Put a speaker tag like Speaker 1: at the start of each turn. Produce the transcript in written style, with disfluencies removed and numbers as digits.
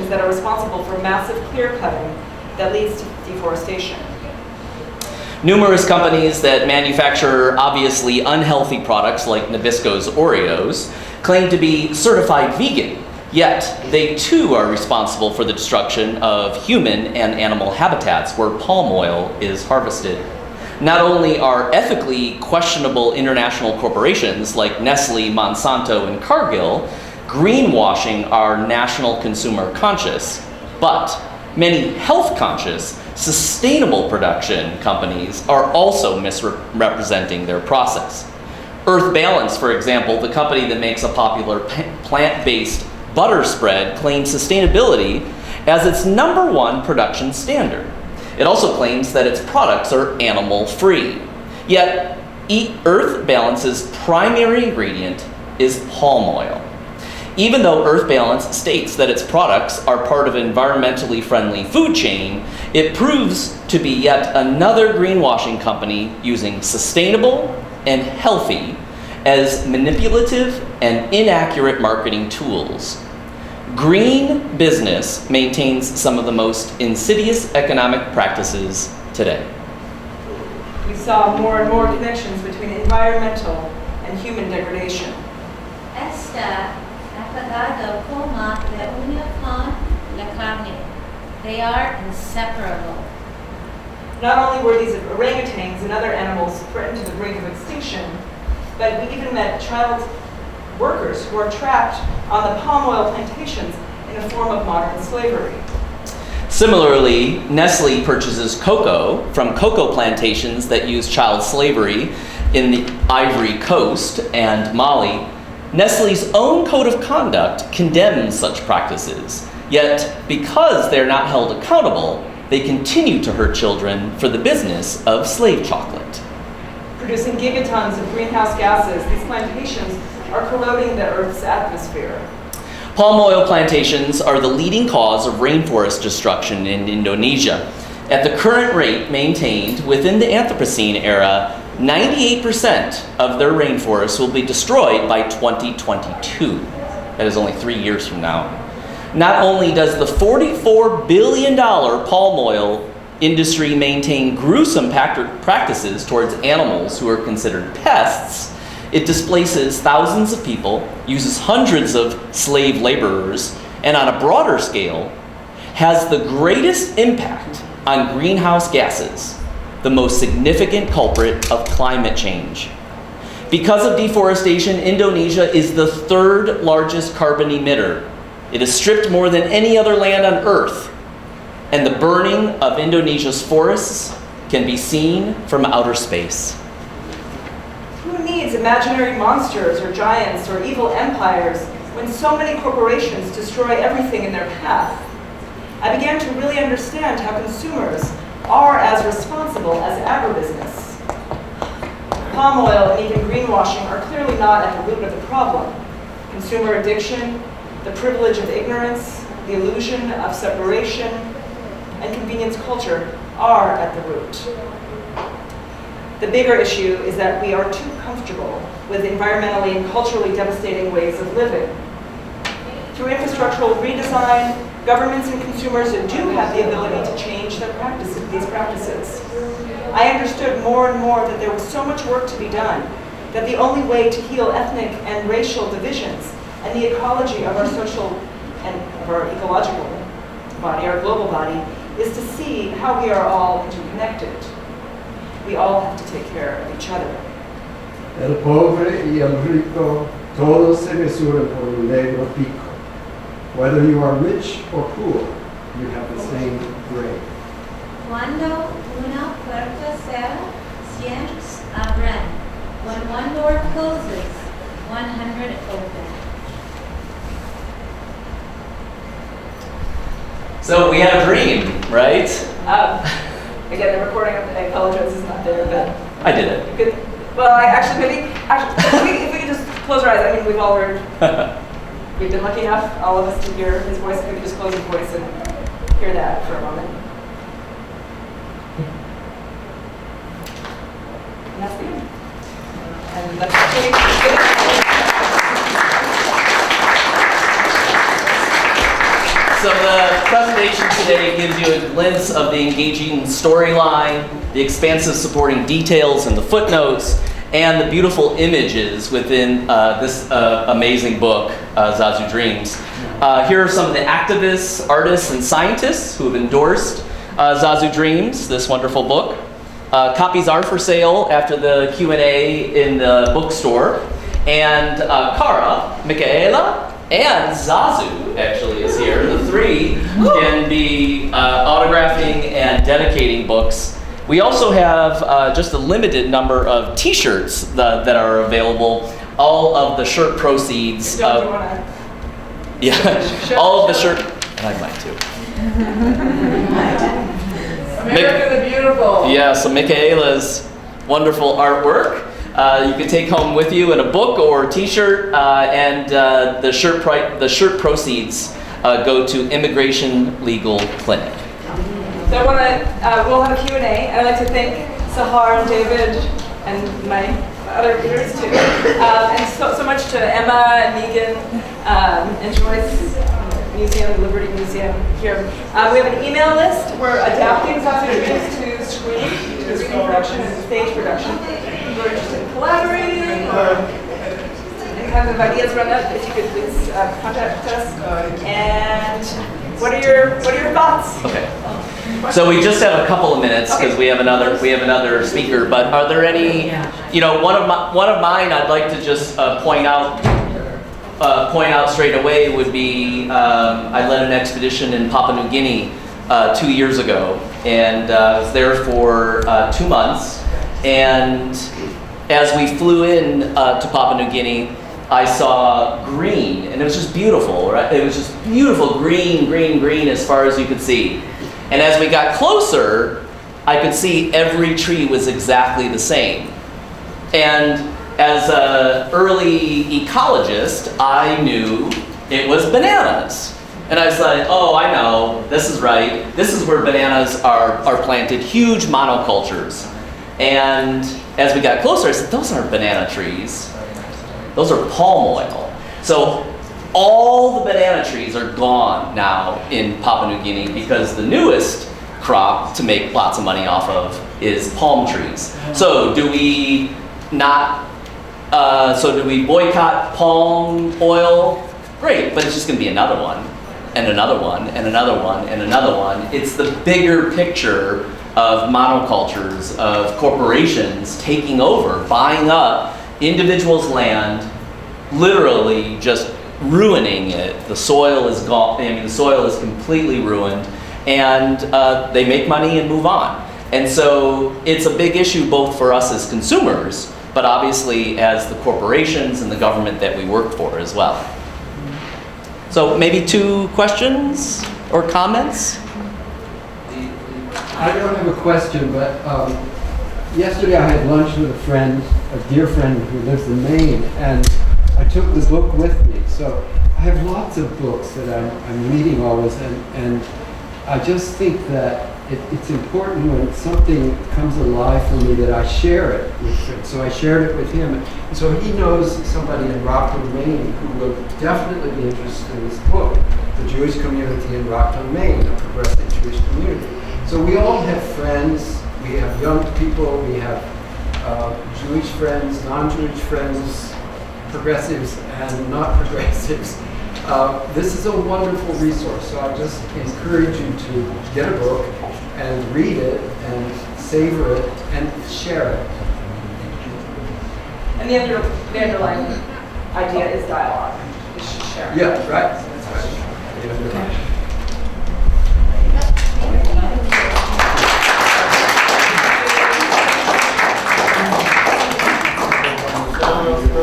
Speaker 1: that are responsible for massive clear cutting that leads to deforestation.
Speaker 2: Numerous companies that manufacture obviously unhealthy products like Nabisco's Oreos claim to be certified vegan, yet they too are responsible for the destruction of human and animal habitats where palm oil is harvested. Not only are ethically questionable international corporations like Nestle, Monsanto, and Cargill greenwashing our national consumer conscious, but many health-conscious, sustainable production companies are also misrepresenting their process. Earth Balance, for example, the company that makes a popular plant-based butter spread, claims sustainability as its #1 production standard. It also claims that its products are animal-free. Yet, Earth Balance's primary ingredient is palm oil. Even though Earth Balance states that its products are part of an environmentally friendly food chain, it proves to be yet another greenwashing company using sustainable and healthy as manipulative and inaccurate marketing tools. Green business maintains some of the most insidious economic practices today.
Speaker 1: We saw more and more connections between environmental and human degradation.
Speaker 3: Esta apagado como la uña con la carne. They are inseparable.
Speaker 1: Not only were these orangutans and other animals threatened to the brink of extinction, but we even met child workers who are trapped on the palm oil plantations in a form of modern slavery.
Speaker 2: Similarly, Nestle purchases cocoa from cocoa plantations that use child slavery in the Ivory Coast and Mali. Nestle's own code of conduct condemns such practices, yet because they're not held accountable, they continue to hurt children for the business of slave chocolate.
Speaker 1: Producing gigatons of greenhouse gases, these plantations are corroding the Earth's atmosphere.
Speaker 2: Palm oil plantations are the leading cause of rainforest destruction in Indonesia. At the current rate maintained within the Anthropocene era, 98% of their rainforests will be destroyed by 2022. That is only 3 years from now. Not only does the $44 billion palm oil industry maintain gruesome practices towards animals who are considered pests, it displaces thousands of people, uses hundreds of slave laborers, and on a broader scale, has the greatest impact on greenhouse gases, the most significant culprit of climate change. Because of deforestation, Indonesia is the 3rd largest carbon emitter. It has stripped more than any other land on Earth, and the burning of Indonesia's forests can be seen from outer space.
Speaker 1: Who needs imaginary monsters or giants or evil empires when so many corporations destroy everything in their path? I began to really understand how consumers are as responsible as agribusiness. Palm oil and even greenwashing are clearly not at the root of the problem. Consumer addiction, the privilege of ignorance, the illusion of separation, and convenience culture are at the root. The bigger issue is that we are too comfortable with environmentally and culturally devastating ways of living. Through infrastructural redesign, governments and consumers do have the ability to change their these practices. I understood more and more that there was so much work to be done, that the only way to heal ethnic and racial divisions and the ecology of our social and of our ecological body, our global body, is to see how we are all interconnected. We all have to take care of each other.
Speaker 4: El pobre y el rico, todos se mesuran por un negro pico. Whether you are rich or poor, you have the same grade.
Speaker 3: Cuando una puerta cierra, 100 abren. When one door closes, 100 open.
Speaker 2: So we had a dream, right?
Speaker 1: Again, the recording of the apologize is not there, but
Speaker 2: I did it.
Speaker 1: you could. Well, if we could just close our eyes. I mean, we've all heard. We've been lucky enough, all of us, to hear his voice. If we could just close his voice and hear that for a moment. And that's the end. And that's
Speaker 2: So the presentation today gives you a glimpse of the engaging storyline, the expansive supporting details and the footnotes, and the beautiful images within this amazing book, Zazu Dreams. Here are some of the activists, artists, and scientists who have endorsed Zazu Dreams, this wonderful book. Copies are for sale after the Q&A in the bookstore. And Kara, Michaela, and Zazu actually is here. The three can be autographing and dedicating books. We also have just a limited number of t-shirts that are available. All of the shirt proceeds.
Speaker 1: Do you wanna?
Speaker 2: Yeah, all of the shirt. I might too.
Speaker 1: America the Beautiful.
Speaker 2: Yeah, so Michaela's wonderful artwork. You can take home with you in a book or a t-shirt, and the shirt proceeds go to Immigration Legal Clinic.
Speaker 1: So I want to, we'll have a Q&A, and I'd like to thank Sahar and David and my other readers too. And so much to Emma and Megan and Joyce, Museum, the Liberty Museum here. We have an email list. We're adapting Zazu Dreams to screen production and stage production. People are interested in collaborating or any kind of ideas around that, if you could please contact us. And what are your thoughts?
Speaker 2: Okay. So we just have a couple of minutes because we have another speaker. But are there any? You know, one of mine I'd like to just point out straight away would be I led an expedition in Papua New Guinea 2 years ago, and I was there for 2 months. And as we flew in to Papua New Guinea, I saw green, and it was just beautiful, right? It was just beautiful, green, green, green as far as you could see. And as we got closer, I could see every tree was exactly the same. And as an early ecologist, I knew it was bananas. And I was like, oh, I know, this is right. This is where bananas are planted, huge monocultures. And as we got closer, I said, those aren't banana trees. Those are palm oil. So all the banana trees are gone now in Papua New Guinea because the newest crop to make lots of money off of is palm trees. So do we boycott palm oil? Great, but it's just gonna be another one, and another one, and another one, and another one. It's the bigger picture of monocultures, of corporations taking over, buying up individuals' land, literally just ruining it. The soil is gone. I mean, the soil is completely ruined, and they make money and move on. And so it's a big issue both for us as consumers, but obviously as the corporations and the government that we work for as well. So maybe 2 questions or comments?
Speaker 4: I don't have a question, but yesterday I had lunch with a friend, a dear friend who lives in Maine, and I took the book with me. So I have lots of books that I'm reading always, and I just think that it's important when something comes alive for me that I share it with him. So I shared it with him. And so he knows somebody in Rockland, Maine who will definitely be interested in this book, the Jewish community in Rockland, Maine, a progressive Jewish community. So we all have friends, we have young people, we have Jewish friends, non-Jewish friends, progressives and not progressives. This is a wonderful resource, so I just encourage you to get a book and read it and savor it and share it.
Speaker 1: And the underlying idea is dialogue. It's sharing.
Speaker 4: Yeah, right.